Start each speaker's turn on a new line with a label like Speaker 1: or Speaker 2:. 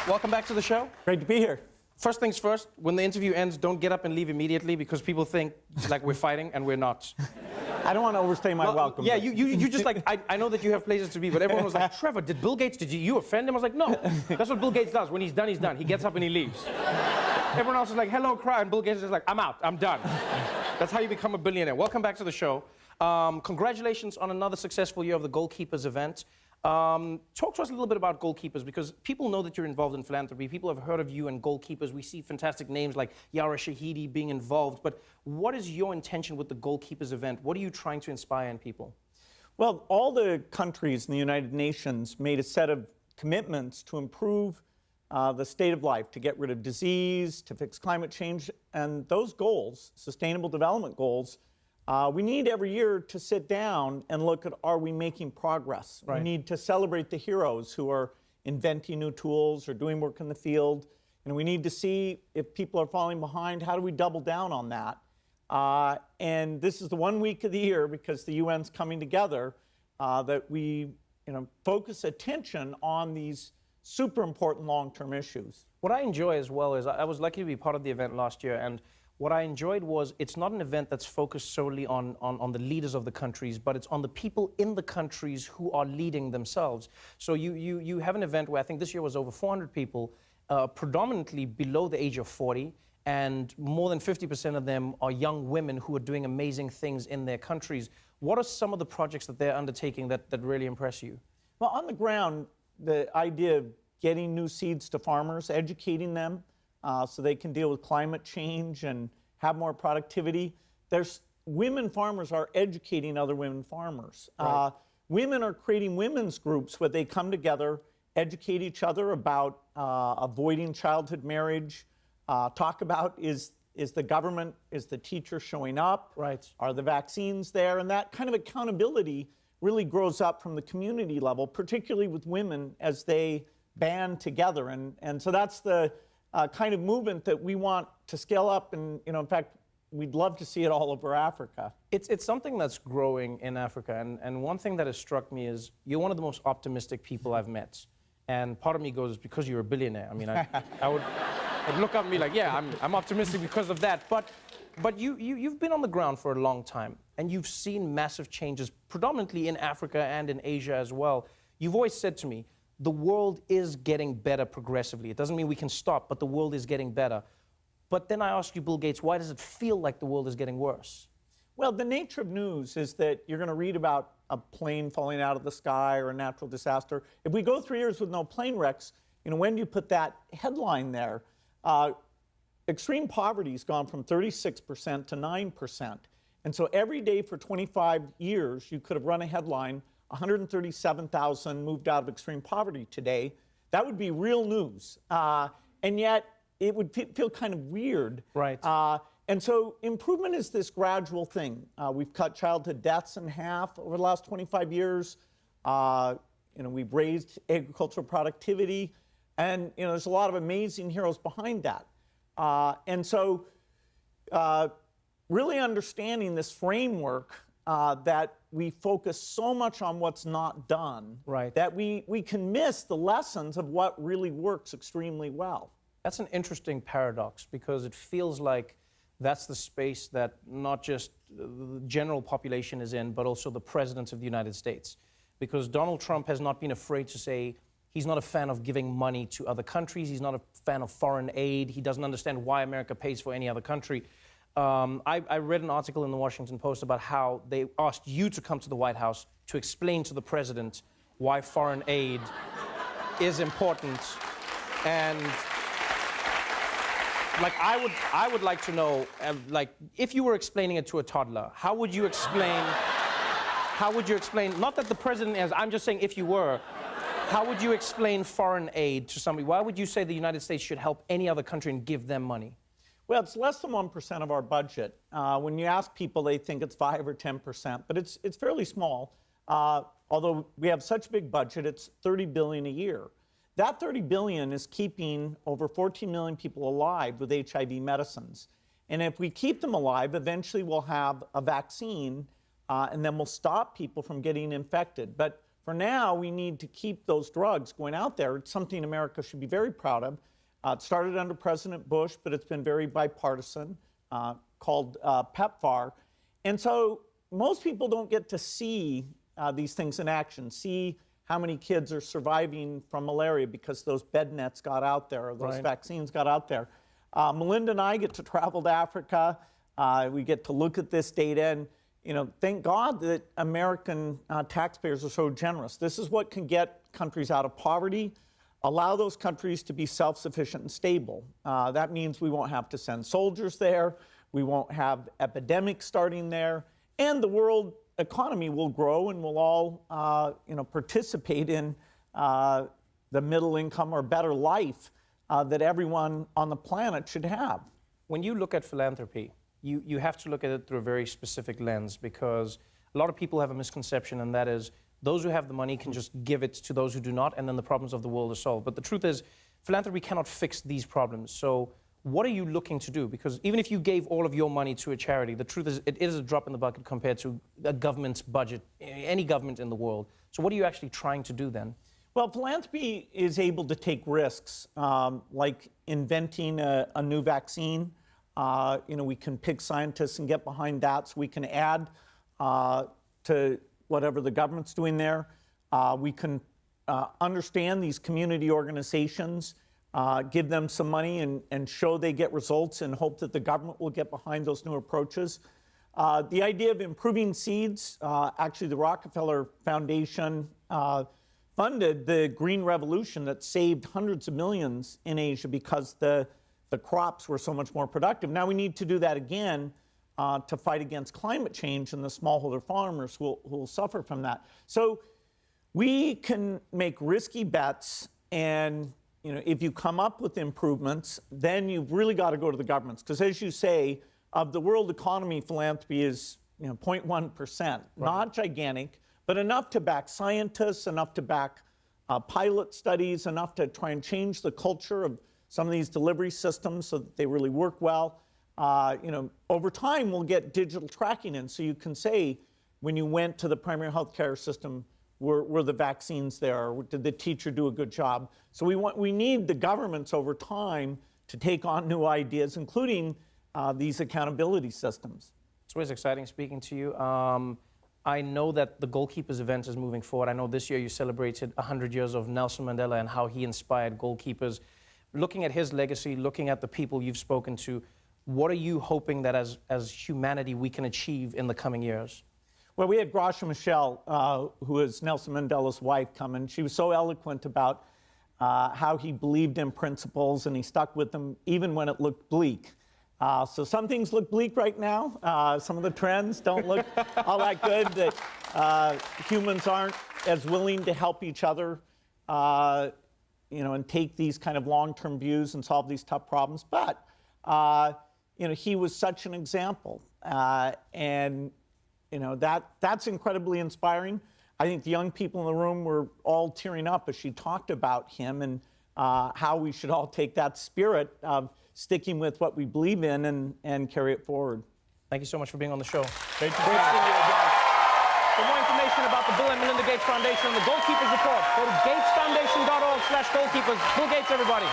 Speaker 1: Welcome back to the show.
Speaker 2: Great to be here.
Speaker 1: First things first, when the interview ends, don't get up and leave immediately because people think like we're fighting and we're not.
Speaker 2: I don't want to overstay my welcome.
Speaker 1: Yeah, you just like, I know that you have places to be, but everyone was like, Trevor, did Bill Gates, did you offend him? I was like, no, that's what Bill Gates does. When he's done, he's done. He gets up and he leaves. Everyone else is like, hello, cry, and Bill Gates is like, I'm out, I'm done. That's how you become a billionaire. Welcome back to the show. Congratulations on another successful year of the Goalkeepers event. Talk to us a little bit about Goalkeepers, because people know that you're involved in philanthropy. People have heard of you and Goalkeepers. We see fantastic names like Yara Shahidi being involved. But what is your intention with the Goalkeepers event? What are you trying to inspire in people?
Speaker 2: Well, all the countries in the United Nations made a set of commitments to improve the state of life, to get rid of disease, to fix climate change. And those goals, sustainable development goals, we need every year to sit down and look at, are we making progress?
Speaker 1: Right.
Speaker 2: We need to celebrate the heroes who are inventing new tools or doing work in the field. And we need to see if people are falling behind, how do we double down on that? And this is the 1 week of the year, because the UN's coming together, that we focus attention on these super important long-term issues.
Speaker 1: What I enjoy as well is I was lucky to be part of the event last year, and what I enjoyed was it's not an event that's focused solely on the leaders of the countries, but it's on the people in the countries who are leading themselves. So you have an event where I think this year was over 400 people, predominantly below the age of 40, and more than 50% of them are young women who are doing amazing things in their countries. What are some of the projects that they're undertaking that really impress you?
Speaker 2: Well, on the ground, the idea of getting new seeds to farmers, educating them, so they can deal with climate change and have more productivity. Women farmers are educating other women farmers.
Speaker 1: Right.
Speaker 2: Women are creating women's groups where they come together, educate each other about avoiding childhood marriage, talk about is the government, is the teacher showing up?
Speaker 1: Right.
Speaker 2: Are the vaccines there? And that kind of accountability really grows up from the community level, particularly with women as they band together. And so that's the kind of movement that we want to scale up, and in fact, we'd love to see it all over Africa.
Speaker 1: It's something that's growing in Africa, and one thing that has struck me is you're one of the most optimistic people I've met. And part of me goes, because you're a billionaire. I mean, I would look up and be like, yeah, I'm optimistic because of that. But you've been on the ground for a long time, and you've seen massive changes, predominantly in Africa and in Asia as well. You've always said to me, the world is getting better progressively. It doesn't mean we can stop, but the world is getting better. But then I ask you, Bill Gates, why does it feel like the world is getting worse?
Speaker 2: Well, the nature of news is that you're going to read about a plane falling out of the sky or a natural disaster. If we go 3 years with no plane wrecks, when do you put that headline there? Extreme poverty has gone from 36% to 9%. And so every day for 25 years, you could have run a headline, 137,000 moved out of extreme poverty today. That would be real news. And yet, it would feel kind of weird.
Speaker 1: Right.
Speaker 2: And so improvement is this gradual thing. We've cut childhood deaths in half over the last 25 years. We've raised agricultural productivity. And there's a lot of amazing heroes behind that. And so really understanding this framework that we focus so much on what's not done,
Speaker 1: right,
Speaker 2: that we can miss the lessons of what really works extremely well.
Speaker 1: That's an interesting paradox, because it feels like that's the space that not just the general population is in, but also the president of the United States. Because Donald Trump has not been afraid to say he's not a fan of giving money to other countries. He's not a fan of foreign aid. He doesn't understand why America pays for any other country. I read an article in the Washington Post about how they asked you to come to the White House to explain to the president why foreign aid is important. And like, I would like to know, like, if you were explaining it to a toddler, how would you explain, not that the president is, I'm just saying if you were, how would you explain foreign aid to somebody? Why would you say the United States should help any other country and give them money?
Speaker 2: Well, it's less than 1% of our budget. When you ask people, they think it's 5 or 10%, but it's fairly small. Although we have such a big budget, it's $30 billion a year. That $30 billion is keeping over 14 million people alive with HIV medicines. And if we keep them alive, eventually we'll have a vaccine, and then we'll stop people from getting infected. But For now, we need to keep those drugs going out there. It's something America should be very proud of. It started under President Bush, but it's been very bipartisan, called PEPFAR. And so most people don't get to see these things in action, see how many kids are surviving from malaria because those bed nets got out there, or those vaccines got out there. Melinda and I get to travel to Africa. We get to look at this data, and thank God that American taxpayers are so generous. This is what can get countries out of poverty, allow those countries to be self-sufficient and stable. That means we won't have to send soldiers there, we won't have epidemics starting there, and the world economy will grow, and we'll all participate in the middle income or better life that everyone on the planet should have.
Speaker 1: When you look at philanthropy, you have to look at it through a very specific lens, because a lot of people have a misconception, and that is those who have the money can just give it to those who do not, and then the problems of the world are solved. But the truth is, philanthropy cannot fix these problems. So what are you looking to do? Because even if you gave all of your money to a charity, the truth is it is a drop in the bucket compared to a government's budget, any government in the world. So what are you actually trying to do then?
Speaker 2: Well, philanthropy is able to take risks, like inventing a new vaccine. We can pick scientists and get behind that, so we can add to whatever the government's doing there. We can understand these community organizations, give them some money and show they get results, and hope that the government will get behind those new approaches. The idea of improving seeds, actually the Rockefeller Foundation funded the Green Revolution that saved hundreds of millions in Asia because the crops were so much more productive. Now we need to do that again to fight against climate change and the smallholder farmers who will suffer from that. So we can make risky bets, and if you come up with improvements, then you've really got to go to the governments. Because as you say, of the world economy, philanthropy is 0.1%. Not gigantic, but enough to back scientists, enough to back pilot studies, enough to try and change the culture of some of these delivery systems so that they really work well. Over time, we'll get digital tracking in, so you can say, when you went to the primary health care system, were the vaccines there? Or did the teacher do a good job? So we need the governments over time to take on new ideas, including these accountability systems.
Speaker 1: It's always exciting speaking to you. I know that the Goalkeepers event is moving forward. I know this year you celebrated 100 years of Nelson Mandela and how he inspired goalkeepers. Looking at his legacy, looking at the people you've spoken to, what are you hoping that as humanity we can achieve in the coming years?
Speaker 2: Well, we had Gracia Michel, who is Nelson Mandela's wife, come, and she was so eloquent about how he believed in principles, and he stuck with them even when it looked bleak. So some things look bleak right now. Some of the trends don't look all that good, that humans aren't as willing to help each other, and take these kind of long-term views and solve these tough problems. But, he was such an example. And that's incredibly inspiring. I think the young people in the room were all tearing up as she talked about him, and how we should all take that spirit of sticking with what we believe in and carry it forward.
Speaker 1: Thank you so much for being on the show.
Speaker 2: Great to see you again.
Speaker 1: For more information about the Bill and Melinda Gates Foundation and the Goalkeepers Report, go to gatesfoundation.org/goalkeepers. Bill Gates, everybody.